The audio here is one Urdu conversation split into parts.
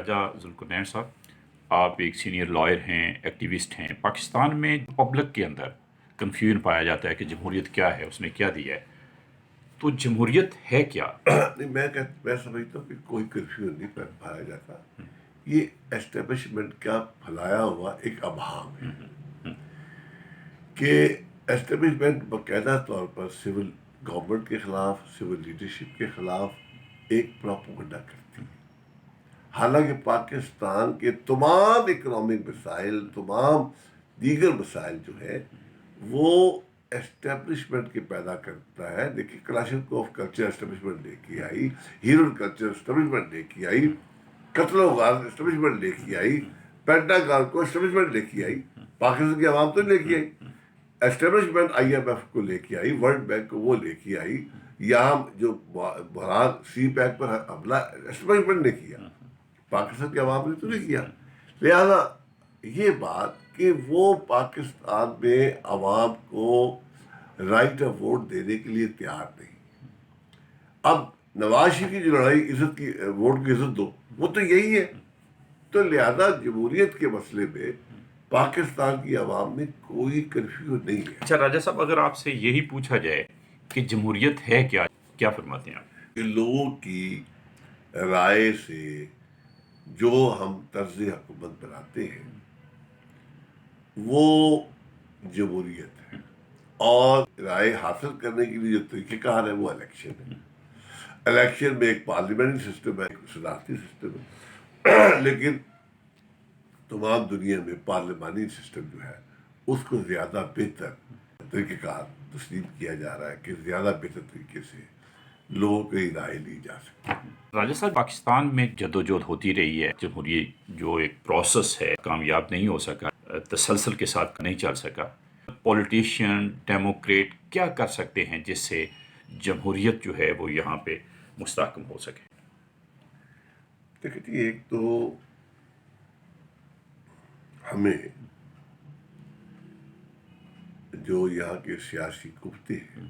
راجہ ذوالقرنین صاحب، آپ ایک سینئر لائر ہیں، ایکٹیوسٹ ہیں۔ پاکستان میں پبلک کے اندر کنفیوژن پایا جاتا ہے کہ جمہوریت کیا ہے، اس نے کیا دیا ہے، تو جمہوریت ہے کیا؟ نہیں، میں سمجھتا ہوں کہ کوئی کنفیوژن نہیں پایا جاتا. یہ اسٹیبلشمنٹ کا پھیلایا ہوا ایک ابہام ہے کہ اسٹیبلشمنٹ باقاعدہ طور پر سول گورنمنٹ کے خلاف، سول لیڈرشپ کے خلاف ایک پروپیگنڈا کرتی ہے. حالانکہ پاکستان کے تمام اکنامک مسائل، تمام دیگر مسائل جو ہے وہ اسٹیبلشمنٹ کے پیدا کرتا ہے. دیکھیے، کلاشنکوف کلچر اسٹیبلشمنٹ لے کے آئی، ہیرون کلچر اسٹیبلشمنٹ لے کے آئی، قتل و غارت اسٹیبلشمنٹ لے کے آئی، پینٹاگان کو اسٹیبلشمنٹ لے کے آئی. پاکستان کی عوام تو لے کے آئی. اسٹیبلشمنٹ آئی ایم ایف کو لے کے آئی، ورلڈ بینک کو وہ لے کے آئی. یہاں جو بحران سی پیک پر حملہ اسٹیبلشمنٹ نے کیا، پاکستان کے عوام نے تو نہیں کیا. لہذا یہ بات کہ وہ پاکستان میں عوام کو رائٹ آف ووٹ دینے کے لیے تیار نہیں. اب نواز شریف کی جو لڑائی عزت کی، ووٹ کی عزت دو، وہ تو یہی ہے. تو لہذا جمہوریت کے مسئلے میں پاکستان کی عوام میں کوئی کنفیوژن نہیں ہے. اچھا راجہ صاحب، اگر آپ سے یہی پوچھا جائے کہ جمہوریت ہے کیا فرماتے ہیں آپ؟ کہ لوگوں کی رائے سے جو ہم طرز حکومت بناتے ہیں وہ جمہوریت ہے، اور رائے حاصل کرنے کے لیے جو طریقہ کار ہے وہ الیکشن ہے. الیکشن میں ایک پارلیمنٹری سسٹم ہے، ایک صدارتی سسٹم ہے. لیکن تمام دنیا میں پارلیمانی سسٹم جو ہے اس کو زیادہ بہتر طریقہ کار تسلیم کیا جا رہا ہے کہ زیادہ بہتر طریقے سے لوگوں کی رائے لی جا سکتی. راجہ صاحب، پاکستان میں جدوجہد ہوتی رہی ہے. جمہوریت جو ایک پروسیس ہے کامیاب نہیں ہو سکا، تسلسل کے ساتھ نہیں چل سکا. پولیٹیشین، ڈیموکریٹ کیا کر سکتے ہیں جس سے جمہوریت جو ہے وہ یہاں پہ مستحکم ہو سکے؟ دیکھیے، ایک تو ہمیں جو یہاں کے سیاسی کفتے ہیں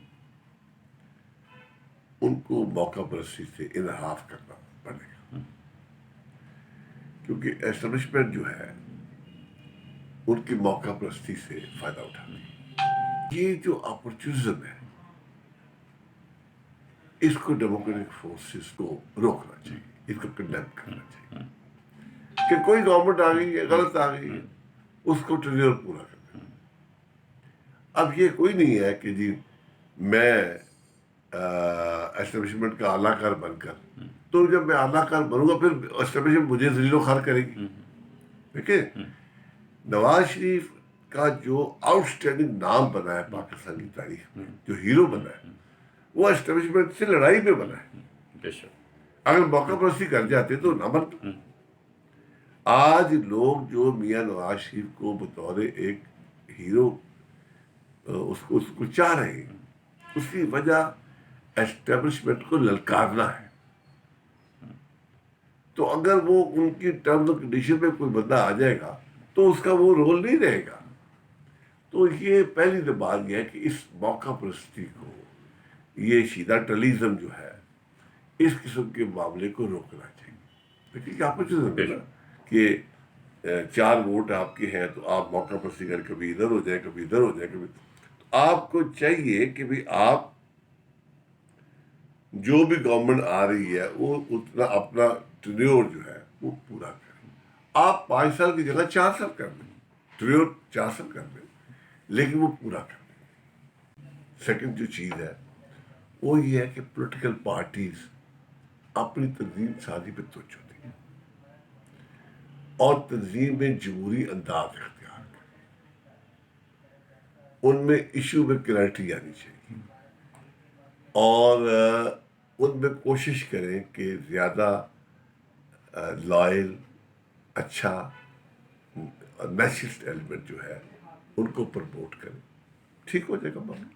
ان کو موقع پرستی سے انحراف کرنا پڑے گا. کیونکہ ایسٹیبلشمنٹ جو ہے ان کی موقع پرستی سے فائدہ اٹھانے. یہ جو اپورچونزم ہے اس کو ڈیموکریٹک فورسز کو روکنا چاہیے، اس کو کنڈیم کرنا چاہیے کہ کوئی گورنمنٹ آ گئی ہے، غلط آ گئی ہے، اس کو ٹرینیور پورا کرنا. اب یہ کوئی نہیں ہے کہ جی میں اسٹیبلشمنٹ کا اعلیٰ کار بن کر، تو جب میں اعلیٰ کار بنوں گا پھر اسٹیبلشمنٹ مجھے ذلیل و خوار کرے گی. دیکھیں، نواز شریف کا جو آؤٹ اسٹینڈنگ نام بنا ہے پاکستان کی تاریخ میں، جو ہیرو بنا ہے، وہ اسٹیبلشمنٹ سے لڑائی میں بنا ہے. اگر موقع پرستی کر جاتے تو نہ بنتا. آج لوگ جو میاں نواز شریف کو بطور ایک ہیرو اس کو چاہ رہے ہیں، اس کی وجہ اسٹیبلشمنٹ کو للکارنا ہے. تو اگر وہ ان کی ٹرمز اور کنڈیشن میں کوئی بندہ آ جائے گا تو اس کا وہ رول نہیں رہے گا. تو یہ پہلی تو بات یہ ہے کہ اس موقع پرستی کو، یہ شیدہ ٹلیزم جو ہے، اس قسم کے معاملے کو روکنا چاہیے. لیکن آپ کہ 4 ووٹ آپ کے ہیں تو آپ موقع پرستی کر کبھی ادھر ہو جائے، کبھی ادھر ہو جائے، کبھی. تو آپ کو چاہیے کہ بھی آپ جو بھی گورنمنٹ آ رہی ہے وہ اتنا اپنا ٹینیور جو ہے وہ پورا کریں. آپ 5 سال کی جگہ 4 سال کر دیں، ٹینیور 4 سال کر دیں، لیکن وہ پورا کر دیں. سیکنڈ جو چیز ہے وہ یہ ہے کہ پولیٹیکل پارٹیز اپنی تنظیم سازی پہ توجہ دیں اور تنظیم میں جمہوری انداز اختیار کریں. ان میں ایشو میں کلیئرٹی آنی چاہیے، اور ان میں کوشش کریں کہ زیادہ لائل، اچھا نیشنلسٹ ایلیمنٹ جو ہے ان کو پروموٹ کریں. ٹھیک ہو جائے گا معاملہ.